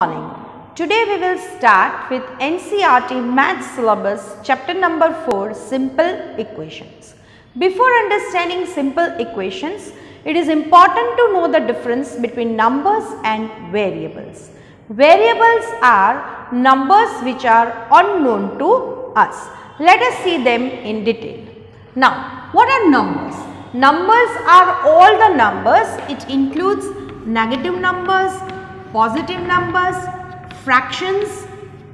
Morning. Today we will start with NCERT Maths Syllabus Chapter number 4 Simple Equations. Before understanding simple equations, it is important to know the difference between numbers and variables. Variables are numbers which are unknown to us. Let us see them in detail. Now, what are numbers? Numbers are all the numbers. It includes negative numbers, positive numbers, fractions,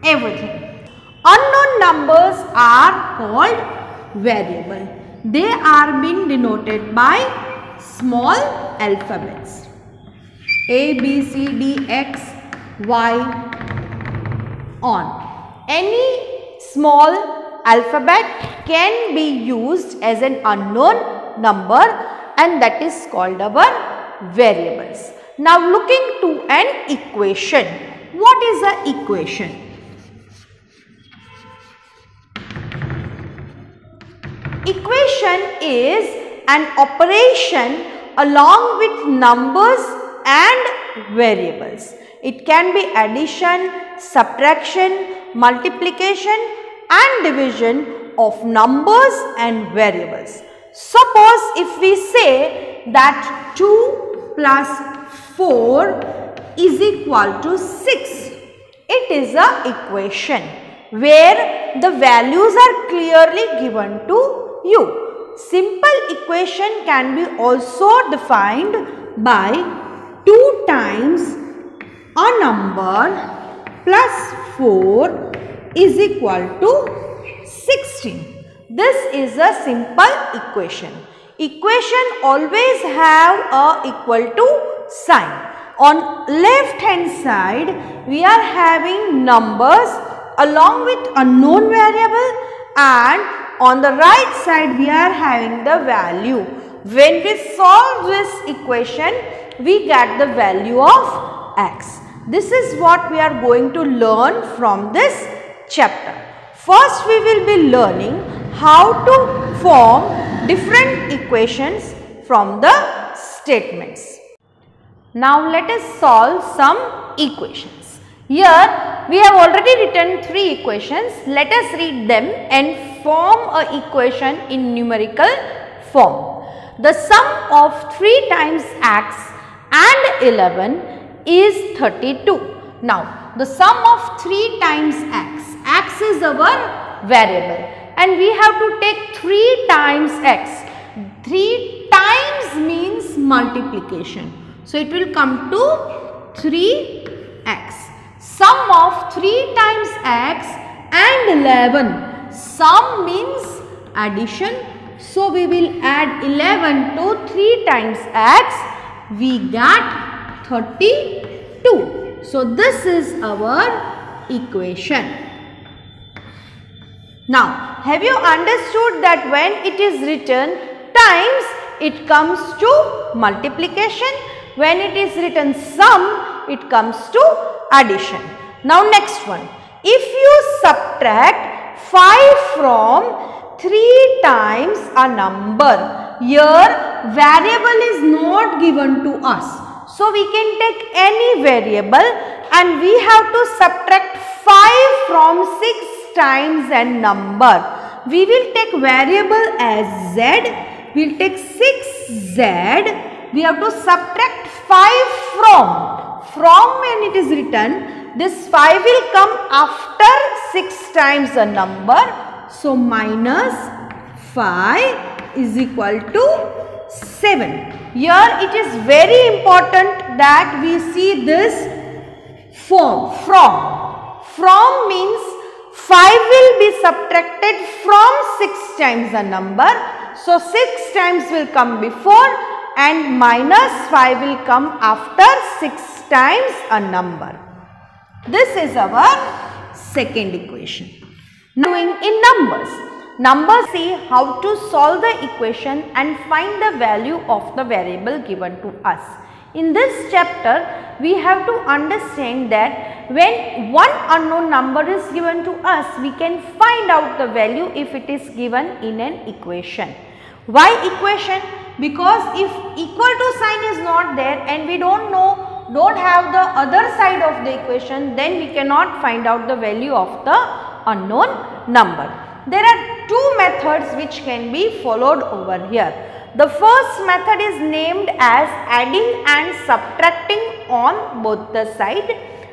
everything. Unknown numbers are called variable. They are being denoted by small alphabets. A, B, C, D, X, Y, on. Any small alphabet can be used as an unknown number, and that is called our variables. Now looking to an equation. What is an equation? Equation is an operation along with numbers and variables. It can be addition, subtraction, multiplication and division of numbers and variables. Suppose if we say that 2 plus 4 is equal to 6. It is an equation where the values are clearly given to you. Simple equation can be also defined by 2 times a number plus 4 is equal to 16. This is a simple equation. Equation always have a equal to sign. On left hand side we are having numbers along with unknown variable, and on the right side we are having the value. When we solve this equation we get the value of x. This is what we are going to learn from this chapter. First we will be learning how to form different equations from the statements. Now let us solve some equations. Here we have already written 3 equations. Let us read them and form a equation in numerical form. The sum of 3 times x and 11 is 32. Now the sum of 3 times x is our variable and we have to take 3 times x. 3 times means multiplication. So it will come to 3x. Sum of 3 times x and 11. Sum means addition. So we will add 11 to 3 times x. We get 32. So this is our equation. Now have you understood that when it is written times, it comes to multiplication. When it is written sum, it comes to addition. Now next one. If you subtract 5 from 3 times a number, here variable is not given to us. So we can take any variable and we have to subtract 5 from 6 times a number. We will take variable as z. We will take 6z. We have to subtract 5 from. From when it is written, this 5 will come after 6 times a number. So minus 5 is equal to 7. Here it is very important that we see this form from. From means 5 will be subtracted from 6 times a number. So 6 times will come before and minus 5 will come after 6 times a number. This is our second equation. Now in numbers. Numbers see how to solve the equation and find the value of the variable given to us. In this chapter, we have to understand that when one unknown number is given to us, we can find out the value if it is given in an equation. Why equation? Because if equal to sign is not there and we don't know don't have the other side of the equation, then we cannot find out the value of the unknown number. There are two methods which can be followed over here. The first method is named as adding and subtracting on both the side,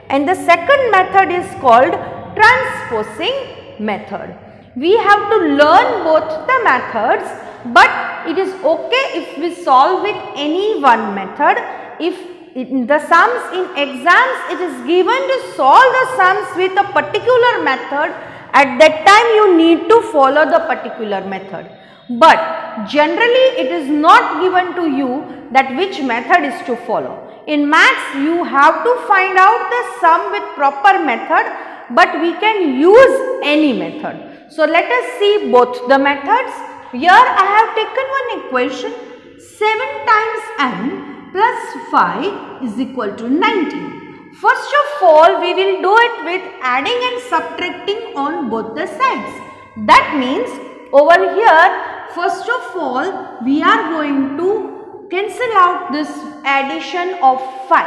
and the second method is called transposing method. We have to learn both the methods, but it is okay if we solve with any one method. If in the sums in exams it is given to solve the sums with a particular method, at that time you need to follow the particular method. But generally it is not given to you that which method is to follow. In maths you have to find out the sum with proper method, but we can use any method. So let us see both the methods. Here I have taken one equation, 7 times n plus 5 is equal to 19. First of all, we will do it with adding and subtracting on both the sides. That means over here, first of all, we are going to cancel out this addition of 5.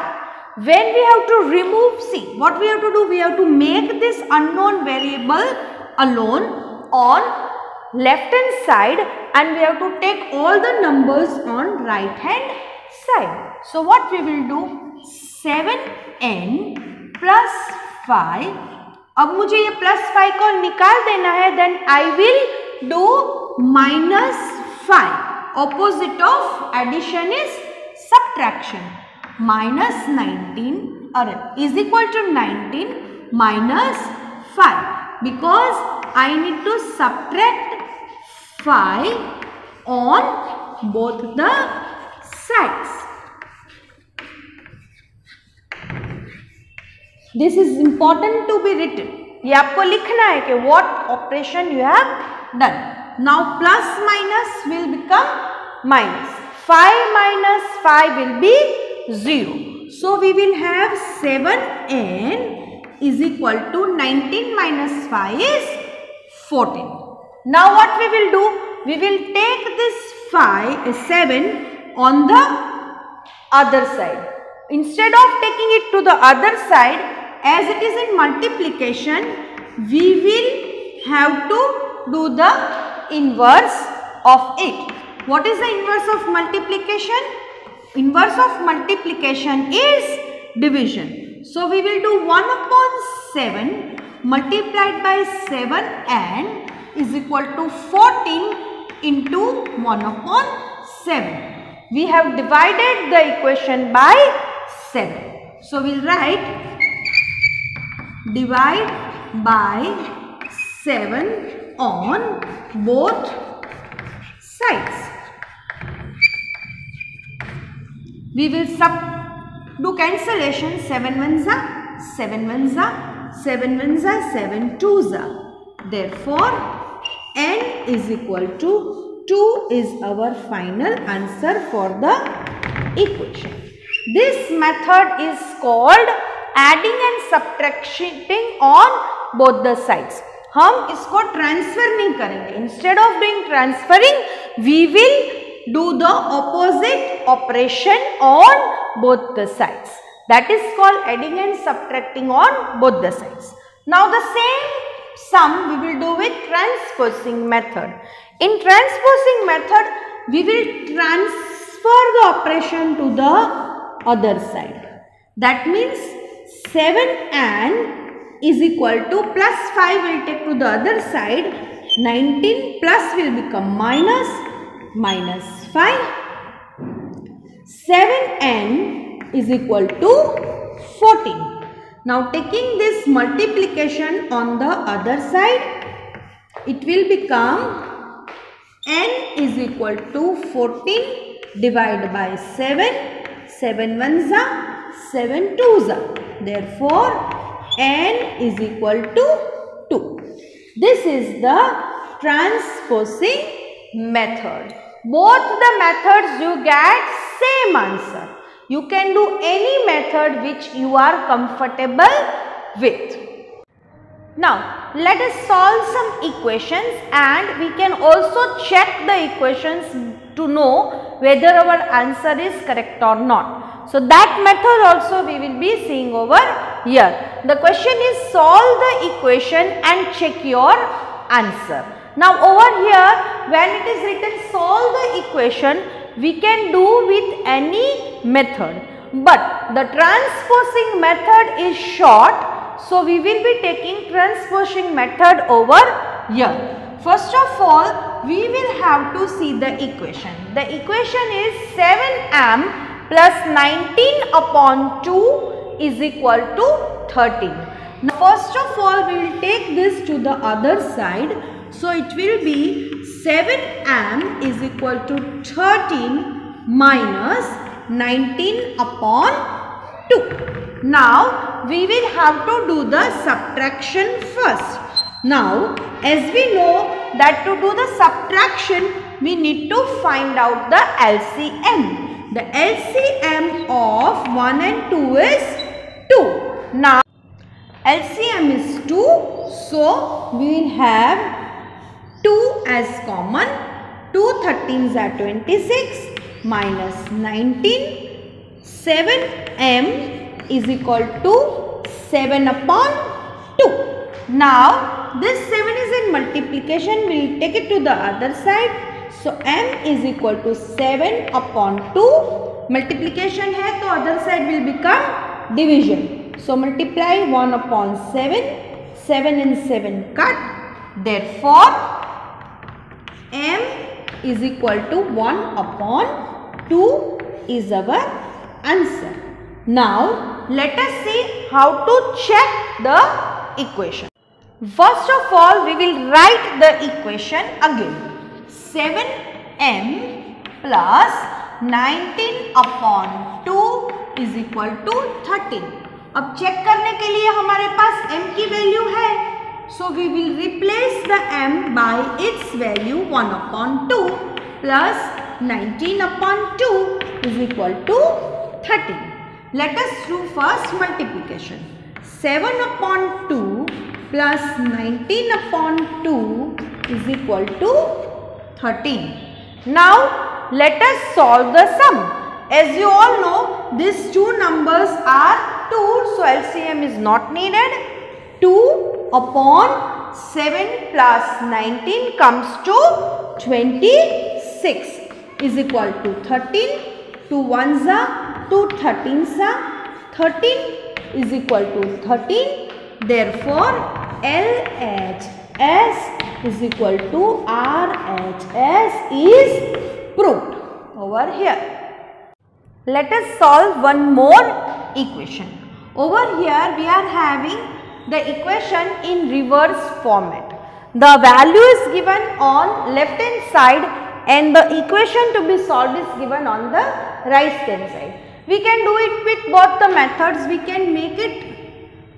When we have to remove, see what we have to do, we have to make this unknown variable alone on left hand side, and we have to take all the numbers on right hand side. So what we will do, 7n plus 5. अब मुझे ये plus 5 को निकाल देना है, then I will do minus 5. Opposite of addition is subtraction. Minus 19 is equal to 19 minus 5, because I need to subtract 5 on both the sides. This is important to be written. ये आपको लिखना है कि what operation you have done. Now plus minus will become minus. 5 minus 5 will be 0. So we will have 7n is equal to 19 minus 5 is 14. Now what we will do? We will take this 7 on the other side. Instead of taking it to the other side, as it is in multiplication, we will have to do the inverse of it. What is the inverse of multiplication? Inverse of multiplication is division. So we will do 1 upon 7 multiplied by 7n is equal to 14 into 1 upon 7. We have divided the equation by 7. So we will write divide by 7 on both sides. We will do cancellation. 7 ones are 7 ones are 7 ones are 7 twos are. Therefore, n is equal to 2 is our final answer for the equation. This method is called adding and subtracting on both the sides. हम इसको transfer नहीं करेंगे. Instead of doing transferring, we will do the opposite operation on both the sides. That is called adding and subtracting on both the sides. Now the same sum we will do with transposing method. In transposing method, we will transfer the operation to the other side. That means 7n is equal to plus 5 will take to the other side. 19 plus will become minus 5. 7n is equal to 14. Now taking this multiplication on the other side, it will become n is equal to 14 divided by 7. 7 ones are 7 twos are. Therefore, n is equal to 2. This is the transposing method. Both the methods you get same answer. You can do any method which you are comfortable with. Now, let us solve some equations, and we can also check the equations to know whether our answer is correct or not. So that method also we will be seeing over here. The question is solve the equation and check your answer. Now over here when it is written solve the equation, we can do with any method, but the transposing method is short, so we will be taking transposing method over here. First of all, we will have to see the equation. The equation is 7m plus 19 upon 2 is equal to 13. Now first of all, we will take this to the other side. So it will be 7m is equal to 13 minus 19 upon 2. Now we will have to do the subtraction first. Now as we know that to do the subtraction we need to find out the LCM. The LCM of 1 and 2 is 2. Now LCM is 2, so we will have 2 as common. 2 13s are 26 minus 19. 7m is equal to 7 upon 2. Now this 7 is in multiplication, we will take it to the other side. So m is equal to 7 upon 2. Multiplication hai to other side will become division. So multiply 1 upon 7. 7 and 7 cut. Therefore m is equal to 1 upon 2 is our answer. Now let us see how to check the equation. First of all, we will write the equation again. 7m plus 19 upon 2 is equal to 13. अब check करने के लिए हमारे पास m की value है, so we will replace the m by its value 1 upon 2 plus 19 upon 2 is equal to 13. Let us do first multiplication. 7 upon 2 plus 19 upon 2 is equal to 13. Now let us solve the sum. As you all know, these two numbers are 2, so LCM is not needed. 2 upon 7 plus 19 comes to 26 is equal to 13. 2 1s are 2 13s are 13 is equal to 13. Therefore, LHS is equal to RHS is proved over here. Let us solve one more equation. Over here we are having the equation in reverse format. The value is given on left hand side and the equation to be solved is given on the right hand side. We can do it with both the methods. We can make it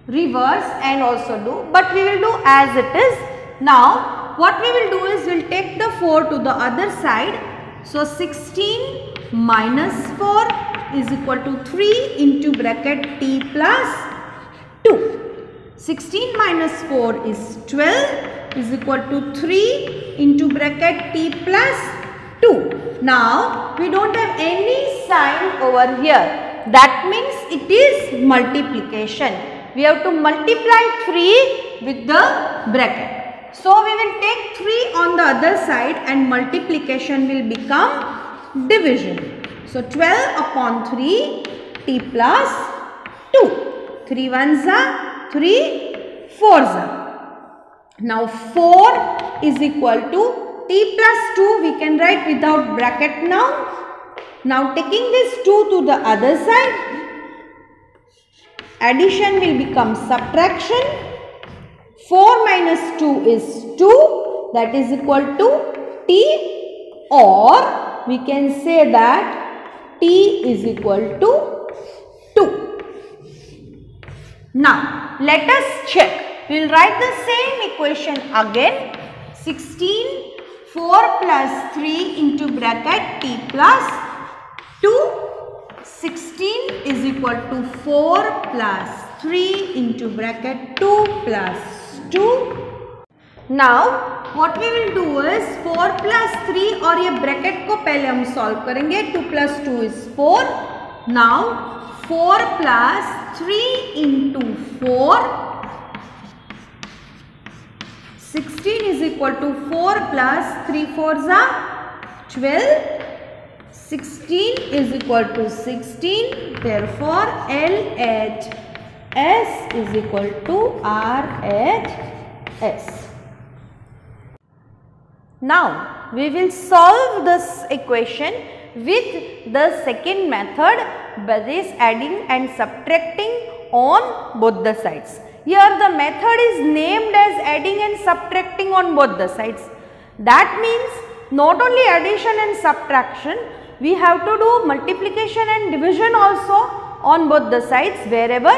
reverse and also do, but we will do as it is. Now what we will do is we will take the 4 to the other side. So 16 minus 4 is equal to 3 into bracket t plus 2. 16 minus 4 is 12 is equal to 3 into bracket t plus 2. Now we don't have any sign over here. That means it is multiplication. We have to multiply 3 with the bracket. So we will take 3 on the other side and multiplication will become division. So 12 upon 3 t plus 2. 3 1s are 3 4s are. Now 4 is equal to t plus 2 we can write without bracket now. Now taking this 2 to the other side, addition will become subtraction. 4 minus 2 is 2, that is equal to t, or we can say that t is equal to 2. Now let us check. We will write the same equation again. 16 4 plus 3 into bracket t plus 2. 16 is equal to 4 plus 3 into bracket 2 plus 2. Now what we will do is 4 plus 3 और ये bracket को पहले हम solve करेंगे. 2 plus 2 is 4. Now 4 plus 3 into 4. 16 is equal to 4 plus 3 4s are 12. 16 is equal to 16. Therefore, LHS is equal to RHS. Now, we will solve this equation with the second method, that is adding and subtracting on both the sides. Here the method is named as adding and subtracting on both the sides. That means not only addition and subtraction, we have to do multiplication and division also on both the sides wherever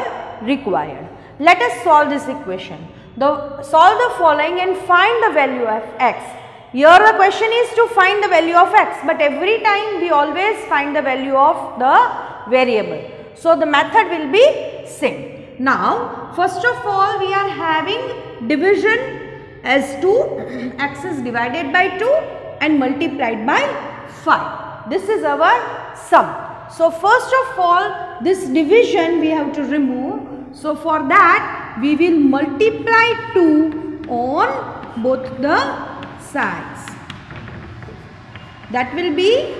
required. Let us solve this equation. Solve the following and find the value of x. Here the question is to find the value of x, but every time we always find the value of the variable. So the method will be same. Now first of all we are having division as 2, x is divided by 2 and multiplied by 5. This is our sum. So first of all this division we have to remove. So for that we will multiply 2 on both the sides. That will be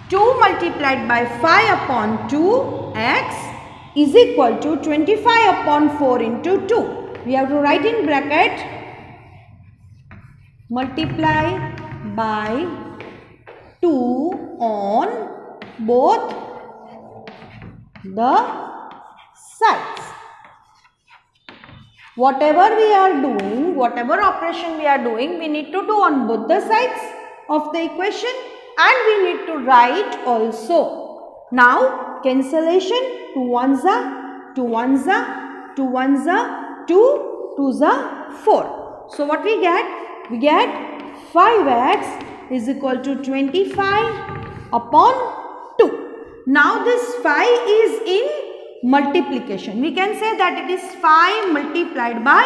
2 multiplied by 5 upon 2 x is equal to 25 upon 4 into 2. We have to write in bracket multiply by 2 on both the sides. Whatever we are doing, whatever operation we are doing, we need to do on both the sides of the equation and we need to write also. Now cancellation, 2 1s are 2 1s are 2 1s are 2 2s are 4. So what we get? We get 5x is equal to 25 upon 2. Now this 5 is in multiplication. We can say that it is 5 multiplied by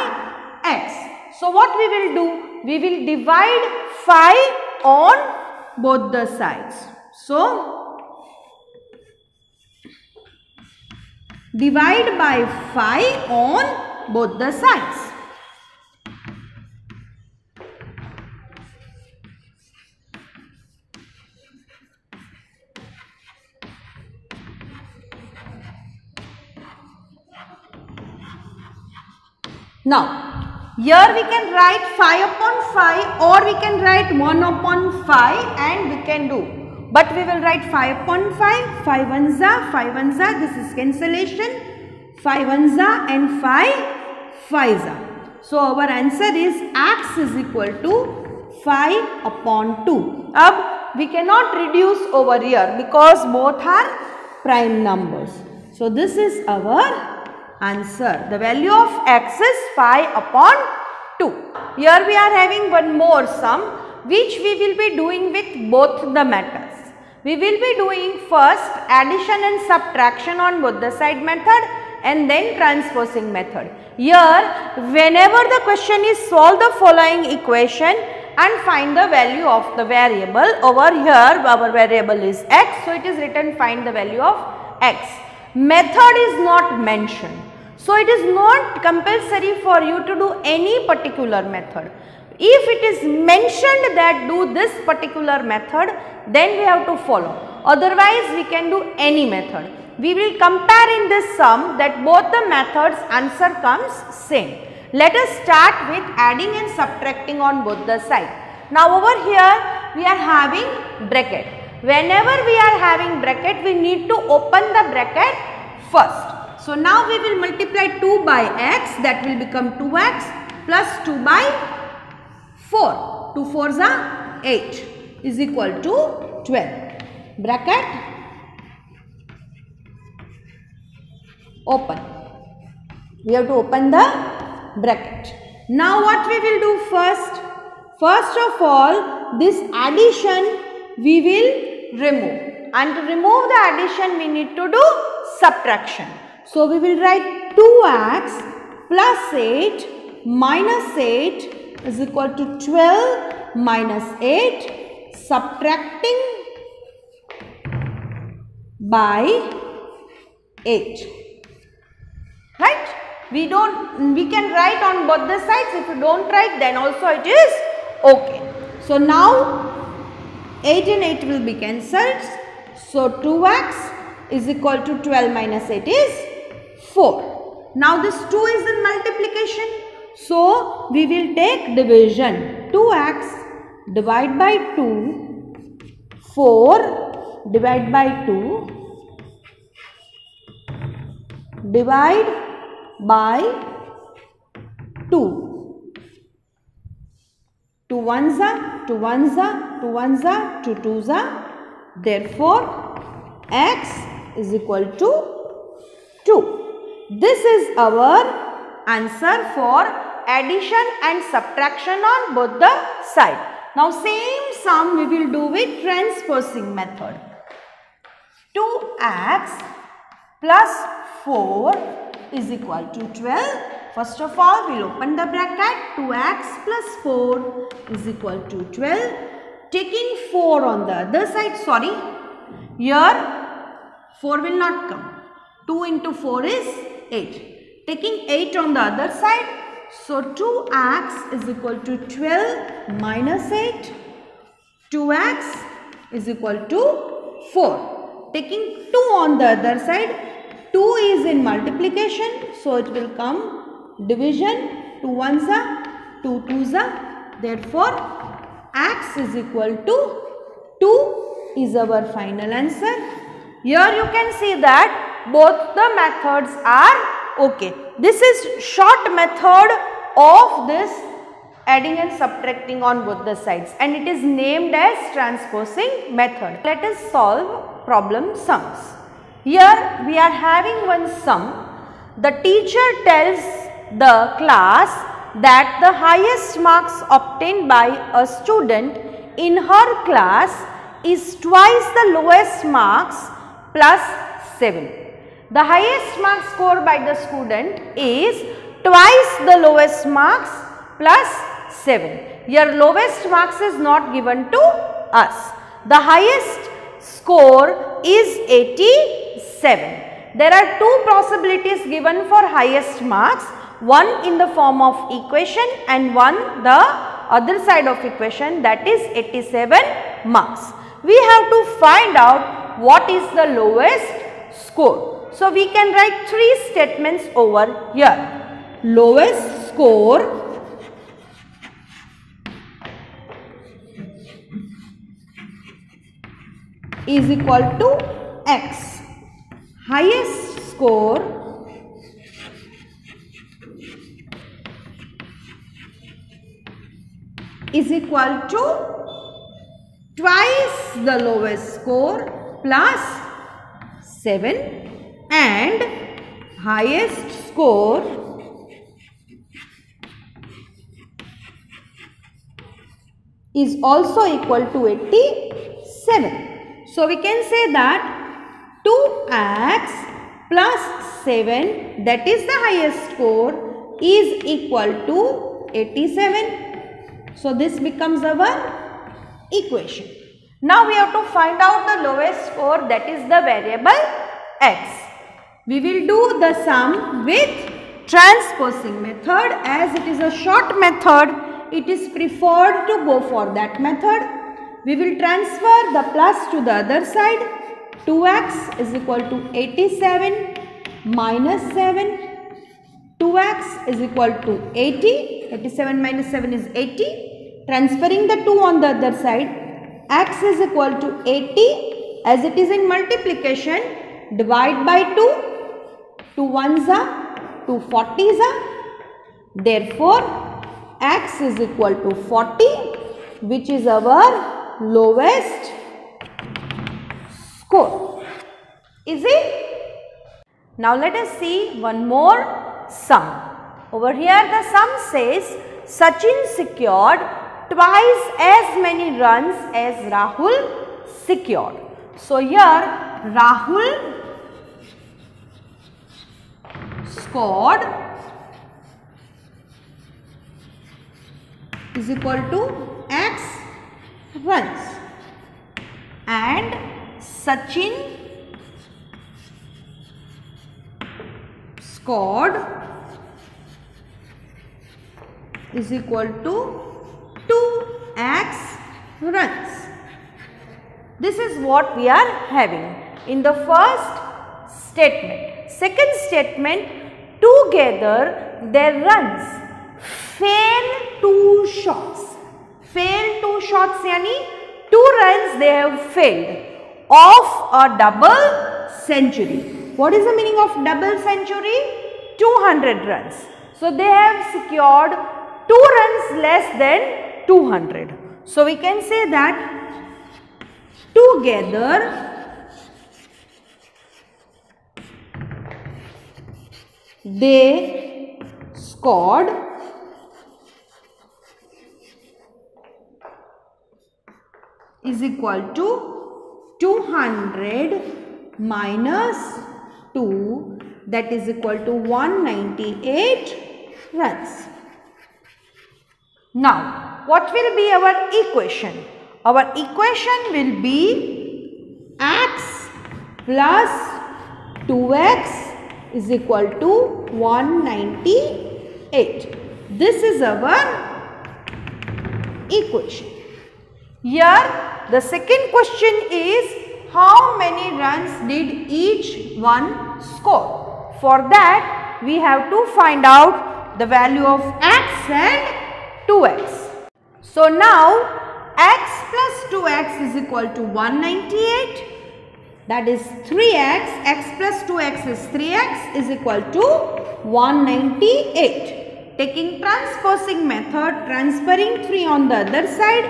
x. So what we will do? We will divide 5 on both the sides. So divide by 5 on both the sides. Now, here we can write 5 upon 5 or we can write 1 upon 5 and we can do. But we will write 5 upon 5, 5 1s are, 5 1s are, this is cancellation, 5 1s are and 5 5s are. So, our answer is x is equal to 5 upon 2. Now, we cannot reduce over here because both are prime numbers. So, this is our answer. The value of x is 5 upon 2. Here we are having one more sum which we will be doing with both the methods. We will be doing first addition and subtraction on both the side method and then transposing method. Here whenever the question is solve the following equation and find the value of the variable. Over here our variable is x, so it is written find the value of x. Method is not mentioned. So it is not compulsory for you to do any particular method. If it is mentioned that do this particular method, then we have to follow. Otherwise we can do any method. We will compare in this sum that both the methods answer comes same. Let us start with adding and subtracting on both the sides. Now over here we are having bracket. Whenever we are having bracket, we need to open the bracket first. So now we will multiply 2 by x, that will become 2x plus 2 by 4. 2 4s are 8 is equal to 12. Bracket open. We have to open the bracket. Now what we will do first? First of all, this addition we will remove, and to remove the addition we need to do subtraction. So we will write 2x plus 8 minus 8 is equal to 12 minus 8, subtracting by 8. Right? We can write on both the sides. If you don't write, then also it is okay. So now 8 and 8 will be cancelled. So 2x is equal to 12 minus 8 is 4. Now this 2 is in multiplication. So we will take division. 2x divide by 2, 4 divide by 2, divide by 2. 2 ones are 2 ones are 2 ones are 2 twos are. Therefore, x is equal to 2. This is our answer for addition and subtraction on both the sides. Now, same sum we will do with transposing method. 2x plus 4 is equal to 12. First of all, we will open the bracket. 2x plus 4 is equal to 12. Taking 4 on the other side, sorry, here 4 will not come. 2 into 4 is 8. Taking 8 on the other side, so 2x is equal to 12 minus 8. 2x is equal to 4. Taking 2 on the other side, 2 is in multiplication, so it will come division. 2 ones are 2 twos are. Therefore, x is equal to 2 is our final answer. Here you can see that both the methods are okay. This is short method of this adding and subtracting on both the sides, and it is named as transposing method. Let us solve problem sums. Here we are having one sum. The teacher tells the class that the highest marks obtained by a student in her class is twice the lowest marks plus 7. The highest mark scored by the student is twice the lowest marks plus 7. Here lowest marks is not given to us. The highest score is 87. There are two possibilities given for highest marks. One in the form of equation and one the other side of equation, that is 87 marks. We have to find out what is the lowest score. So, we can write three statements over here. Lowest score is equal to x. Highest score is equal to twice the lowest score plus 7, and highest score is also equal to 87. So, we can say that 2x plus 7, that is the highest score, is equal to 87. So, this becomes our equation. Now, we have to find out the lowest score, that is the variable x. We will do the sum with transposing method. As it is a short method, it is preferred to go for that method. We will transfer the plus to the other side. 2x is equal to 87 minus 7. 2x is equal to 80. 87 minus 7 is 80. Transferring the 2 on the other side, x is equal to 80. As it is in multiplication, divide by 2. 2 ones are 2 40s are. Therefore, x is equal to 40, which is our lowest score. Is it? Now, let us see one more sum. Over here, the sum says Sachin secured twice as many runs as Rahul secured. So, here Rahul scored is equal to x runs and Sachin scored is equal to 2x runs. This is what we are having in the first statement. Second statement, together their runs fail 2 shots. Fail 2 shots yani 2 runs they have failed of a double century. What is the meaning of double century? 200 runs. So they have secured 2 runs less than 200. So we can say that together they scored is equal to 200 minus 2, that is equal to 198 runs. Now, what will be our equation? Our equation will be x plus 2x is equal to 198. This is our equation. Here the second question is how many runs did each one score? For that we have to find out the value of x and 2x. So now x plus 2x is equal to 198, that is 3x, x plus 2x is 3x is equal to 198. Taking transposing method, transferring 3 on the other side,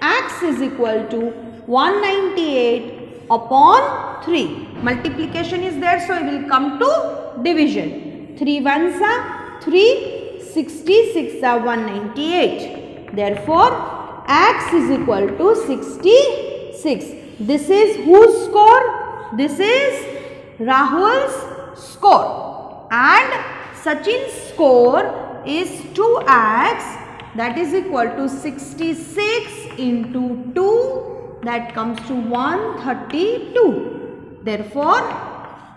x is equal to 198 upon 3. Multiplication is there, so it will come to division. 3 ones are 3, 66 are 198. Therefore, x is equal to 66. This is whose score? This is Rahul's score. And Sachin's score is 2x, that is equal to 66 into 2, that comes to 132. Therefore,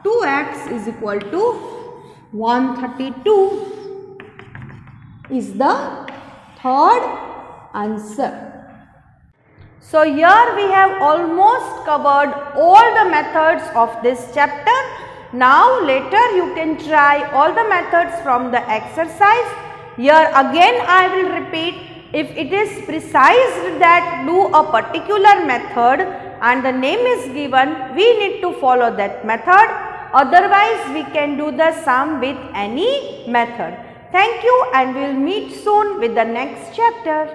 2x is equal to 132 is the third answer. So here we have almost covered all the methods of this chapter. Now later you can try all the methods from the exercise. Here again I will repeat, if it is precise that do a particular method and the name is given, we need to follow that method. Otherwise we can do the sum with any method. Thank you and we will meet soon with the next chapter.